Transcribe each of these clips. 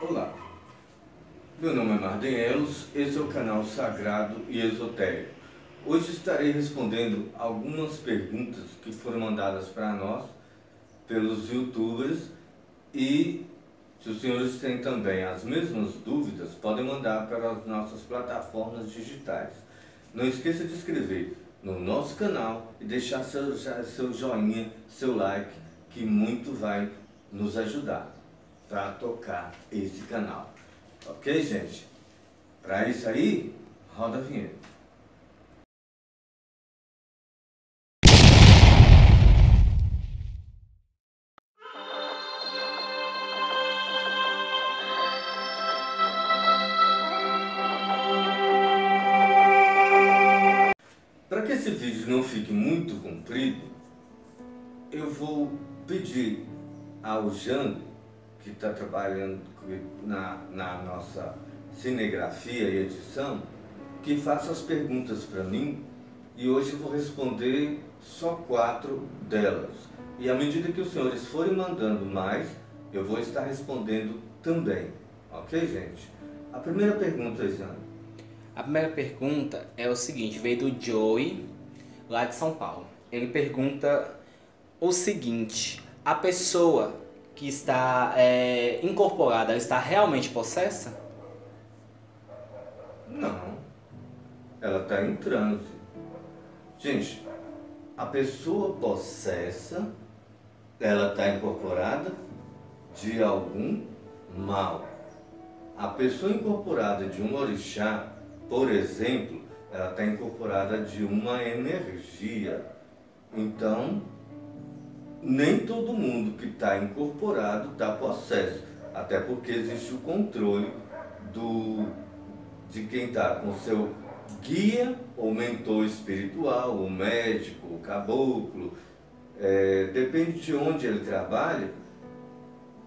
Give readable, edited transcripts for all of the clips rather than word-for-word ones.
Olá, meu nome é Mardenelos, esse é o canal Sagrado e Esotérico. Hoje estarei respondendo algumas perguntas que foram mandadas para nós pelos youtubers e se os senhores têm também as mesmas dúvidas, podem mandar para as nossas plataformas digitais. Não esqueça de inscrever no nosso canal e deixar seu joinha, seu like, que muito vai nos ajudar para tocar esse canal. Ok, gente? Para isso aí, roda a vinheta. Para que esse vídeo não fique muito comprido, eu vou pedir ao Jânio, que está trabalhando na nossa cinegrafia e edição, que faça as perguntas para mim e hoje eu vou responder só 4 delas. E à medida que os senhores forem mandando mais, eu vou estar respondendo também. Ok, gente? A primeira pergunta, Jânio. A primeira pergunta é o seguinte, veio do Joey, lá de São Paulo. Ele pergunta o seguinte: a pessoa que está incorporada, ela está realmente possessa? Não, ela está em transe. Gente, a pessoa possessa, ela está incorporada de algum mal. A pessoa incorporada de um orixá, por exemplo, ela está incorporada de uma energia. Então, nem todo mundo que está incorporado está possesso, até porque existe o controle de quem está com seu guia ou mentor espiritual, o médico, o caboclo, depende de onde ele trabalha,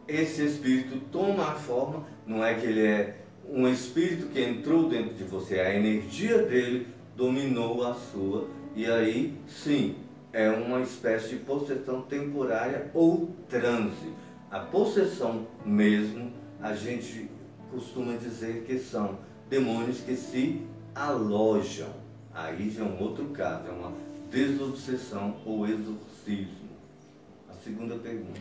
esse espírito toma a forma, não é que ele é um espírito que entrou dentro de você, a energia dele dominou a sua, e aí sim, é uma espécie de possessão temporária ou transe. A possessão mesmo, a gente costuma dizer que são demônios que se alojam. Aí já é um outro caso, é uma desobsessão ou exorcismo. A segunda pergunta.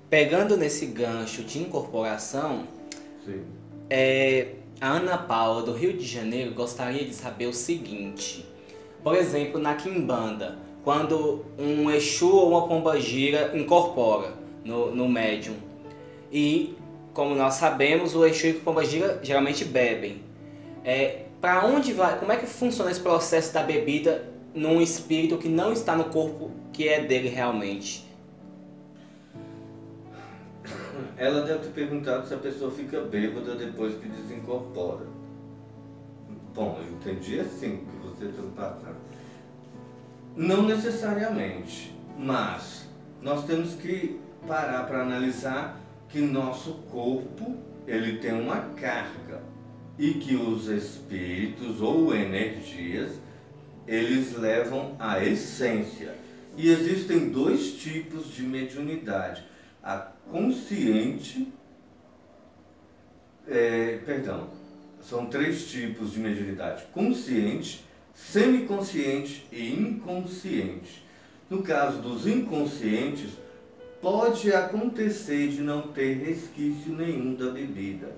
Pegando nesse gancho de incorporação, Sim. A Ana Paula, do Rio de Janeiro, gostaria de saber o seguinte. Por exemplo, na Quimbanda, quando um Exu ou uma pombagira incorpora no médium. E, como nós sabemos, o Exu e a pombagira geralmente bebem. Para onde vai? Como é que funciona esse processo da bebida num espírito que não está no corpo que é dele realmente? Ela deve ter perguntado se a pessoa fica bêbada depois que desincorpora. Bom, eu entendi assim o que você está passando. Não necessariamente, mas nós temos que parar para analisar que nosso corpo ele tem uma carga e que os espíritos ou energias eles levam a essência. E existem 2 tipos de mediunidade: a consciente, são 3 tipos de mediunidade: consciente, semiconsciente e inconsciente. No caso dos inconscientes, pode acontecer de não ter resquício nenhum da bebida,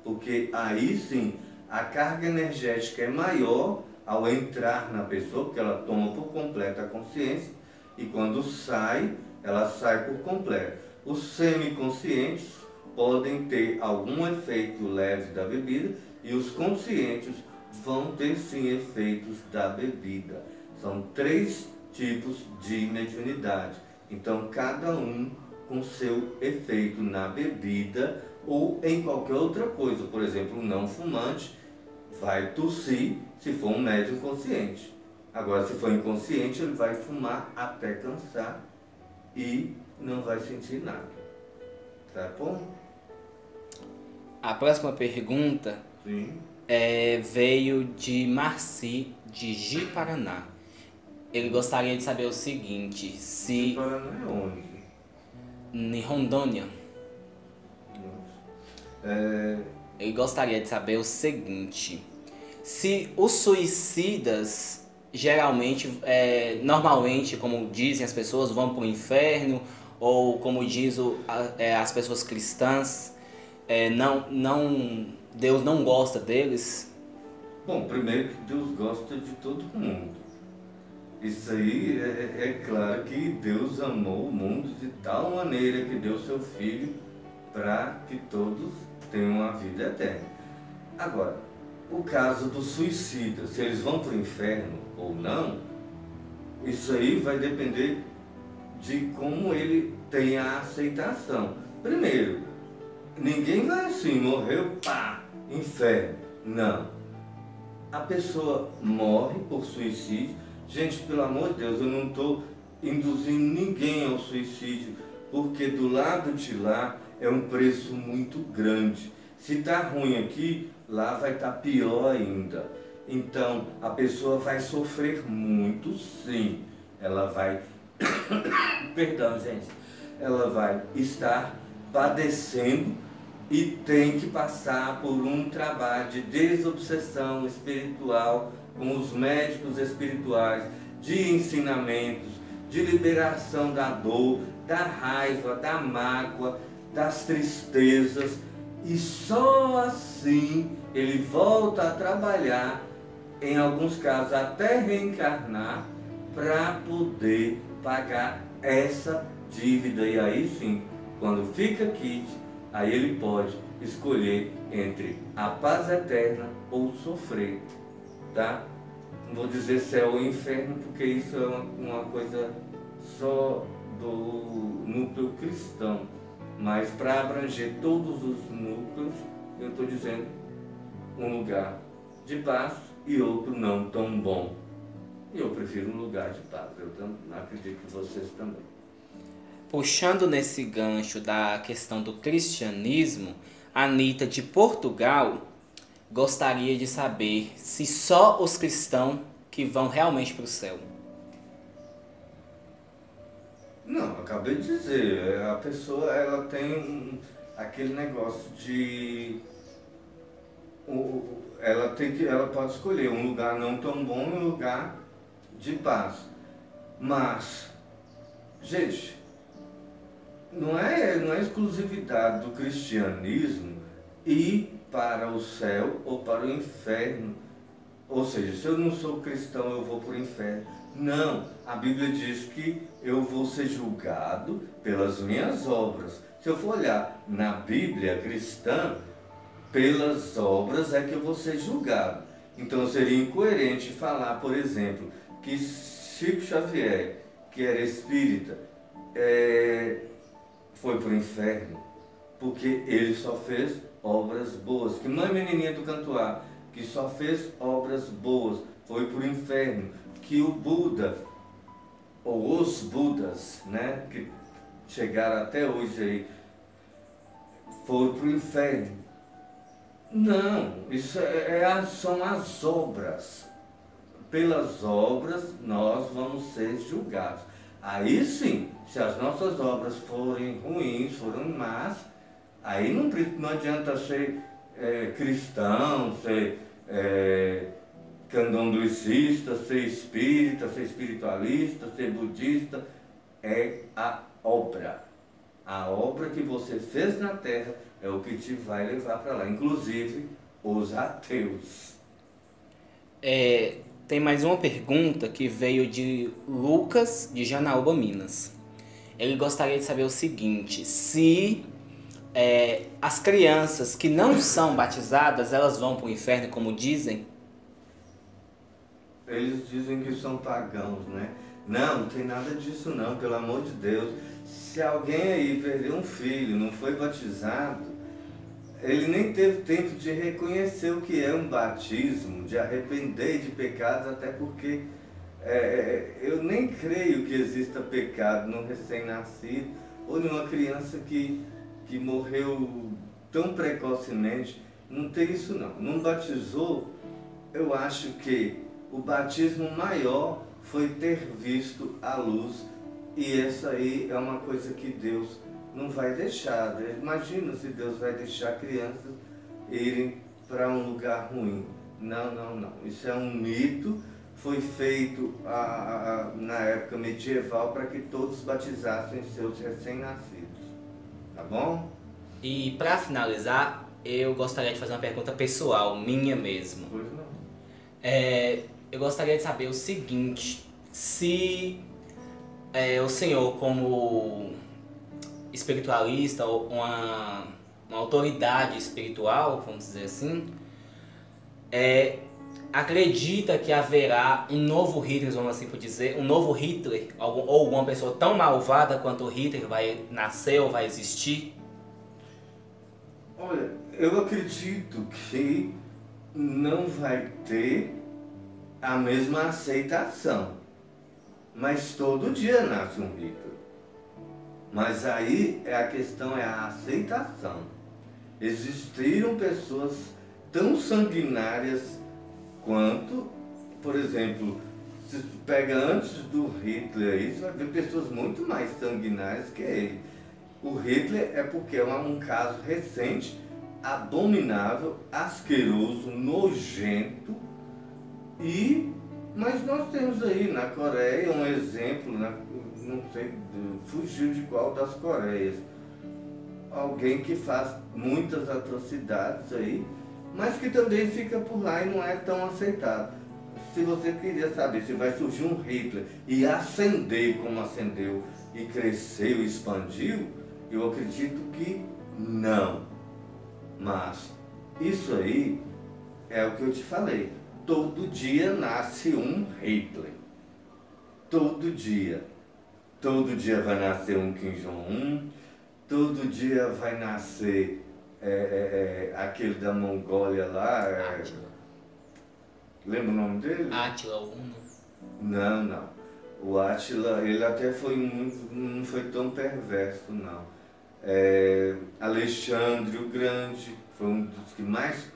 porque aí sim a carga energética é maior ao entrar na pessoa, porque ela toma por completo a consciência, e quando sai, ela sai por completo. Os semiconscientes podem ter algum efeito leve da bebida e os conscientes vão ter sim efeitos da bebida. São 3 tipos de mediunidade. Então cada um com seu efeito na bebida ou em qualquer outra coisa. Por exemplo, um não fumante vai tossir se for um médium consciente. Agora, se for inconsciente, ele vai fumar até cansar e não vai sentir nada. Tá bom? A próxima pergunta Sim. veio de Marci, de Ji-Paraná. Ele gostaria de saber o seguinte: se Ji-Paraná é onde? em Rondônia. É, Ele gostaria de saber o seguinte: se os suicidas geralmente, normalmente, como dizem as pessoas, vão para o inferno, ou como diz as pessoas cristãs, Deus não gosta deles. Bom, primeiro que Deus gosta de todo mundo. Isso aí é claro que Deus amou o mundo de tal maneira que deu seu Filho para que todos tenham uma vida eterna. Agora, o caso dos suicidas, se eles vão para o inferno ou não, isso aí vai depender de como ele tem a aceitação. Primeiro, ninguém vai assim, morreu, pá, inferno. Não. A pessoa morre por suicídio. Gente, pelo amor de Deus, eu não estou induzindo ninguém ao suicídio, porque do lado de lá é um preço muito grande. Se está ruim aqui, lá vai estar pior ainda. Então, a pessoa vai sofrer muito, sim. Ela vai... Perdão, gente. Ela vai estar padecendo e tem que passar por um trabalho de desobsessão espiritual com os médicos espirituais, de ensinamentos, de liberação da dor, da raiva, da mágoa, das tristezas, e só assim ele volta a trabalhar, em alguns casos até reencarnar, para poder pagar essa dívida. E aí sim, quando fica quite, aí ele pode escolher entre a paz eterna ou sofrer, tá? Não vou dizer céu ou inferno, porque isso é uma coisa só do núcleo cristão. Mas para abranger todos os núcleos, eu estou dizendo um lugar de paz e outro não tão bom. E eu prefiro um lugar de paz. Eu acredito que vocês também. Puxando nesse gancho da questão do cristianismo, a Anitta de Portugal gostaria de saber se só os cristãos que vão realmente para o céu. Não, acabei de dizer, a pessoa ela tem aquele negócio de... ela pode escolher um lugar não tão bom e um lugar de paz. Mas, gente, não é exclusividade do cristianismo ir para o céu ou para o inferno. Ou seja, se eu não sou cristão, eu vou para o inferno. Não, a Bíblia diz que eu vou ser julgado pelas minhas obras. Se eu for olhar na Bíblia cristã, pelas obras é que eu vou ser julgado. Então seria incoerente falar, por exemplo, que Chico Xavier, que era espírita, foi para o inferno, porque ele só fez obras boas. Que Mãe Menininha do Cantuá, que só fez obras boas, foi para o inferno. Que o Buda, ou os Budas, né, que chegaram até hoje aí, foram para o inferno. Não, isso são as obras. Pelas obras nós vamos ser julgados. Aí sim, se as nossas obras forem ruins, forem más, aí não adianta ser cristão, ser candomblessista, ser espírita, ser espiritualista, ser budista. É a obra. A obra que você fez na terra é o que te vai levar para lá, inclusive os ateus. Tem mais uma pergunta que veio de Lucas, de Janaúba, Minas. Ele gostaria de saber o seguinte: se as crianças que não são batizadas, elas vão para o inferno, como dizem? Eles dizem que são pagãos, né? Não tem nada disso não, pelo amor de Deus. Se alguém aí perdeu um filho, não foi batizado, ele nem teve tempo de reconhecer o que é um batismo, de arrepender de pecados, até porque eu nem creio que exista pecado num recém-nascido ou numa criança que morreu tão precocemente. Não tem isso não. Não batizou, eu acho que o batismo maior foi ter visto a luz, e essa aí é uma coisa que Deus não vai deixar. Imagina se Deus vai deixar crianças irem para um lugar ruim. Não, não, não. Isso é um mito, foi feito na época medieval para que todos batizassem seus recém-nascidos. Tá bom? E para finalizar, eu gostaria de fazer uma pergunta pessoal, minha mesmo. Pois não. Eu gostaria de saber o seguinte, se o senhor, como espiritualista, ou uma autoridade espiritual, vamos dizer assim, acredita que haverá um novo Hitler, vamos assim por dizer, um novo Hitler, ou uma pessoa tão malvada quanto o Hitler vai nascer ou vai existir? Olha, eu acredito que não vai ter a mesma aceitação, mas todo dia nasce um Hitler. Mas aí a questão é a aceitação. Existiram pessoas tão sanguinárias quanto, por exemplo, se pega antes do Hitler aí, você vai ver pessoas muito mais sanguinárias que ele. O Hitler é porque é um caso recente, abominável, asqueroso, nojento, mas nós temos aí na Coreia um exemplo, não sei, fugiu de qual das Coreias, alguém que faz muitas atrocidades aí, mas que também fica por lá e não é tão aceitado. Se você queria saber se vai surgir um Hitler e ascender como ascendeu e cresceu e expandiu, eu acredito que não. Mas isso aí é o que eu te falei. Todo dia nasce um Hitler. Todo dia. Todo dia vai nascer um Kim Jong-un. Todo dia vai nascer aquele da Mongólia lá. Lembra o nome dele? Átila, Uno. Não. O Átila, ele até não foi tão perverso, não. Alexandre o Grande foi um dos que mais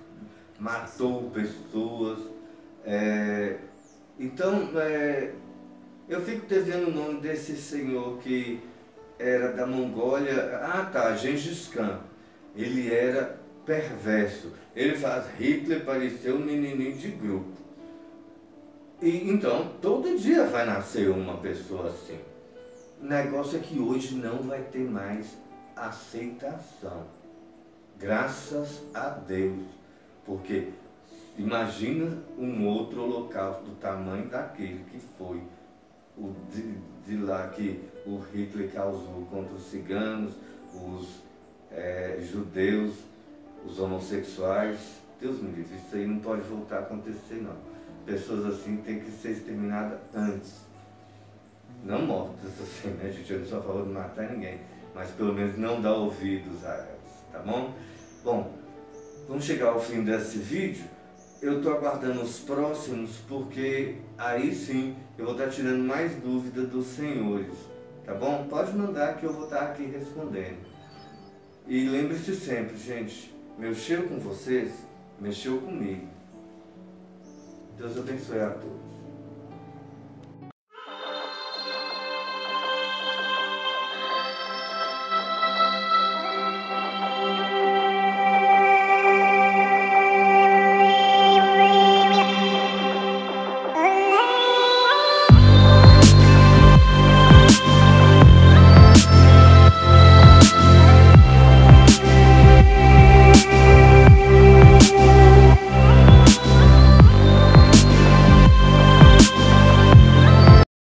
matou pessoas. Então, eu fico devendo o nome desse senhor que era da Mongólia. Gengis Khan. Ele era perverso. Ele faz Hitler parecer um menininho de grupo. E então, todo dia vai nascer uma pessoa assim. O negócio é que hoje não vai ter mais aceitação. Graças a Deus. Porque imagina um outro holocausto do tamanho daquele que foi o de lá que o Hitler causou contra os ciganos, os judeus, os homossexuais. Deus me livre, isso aí não pode voltar a acontecer, não. Pessoas assim têm que ser exterminadas antes. Não mortas assim, né, gente? Eu não sou a favor de matar ninguém, mas pelo menos não dar ouvidos a elas, tá bom? Bom, vamos chegar ao fim desse vídeo. Eu estou aguardando os próximos, porque aí sim eu vou estar tirando mais dúvidas dos senhores, tá bom? Pode mandar que eu vou estar aqui respondendo. E lembre-se sempre, gente, mexeu com vocês, mexeu comigo. Deus abençoe a todos.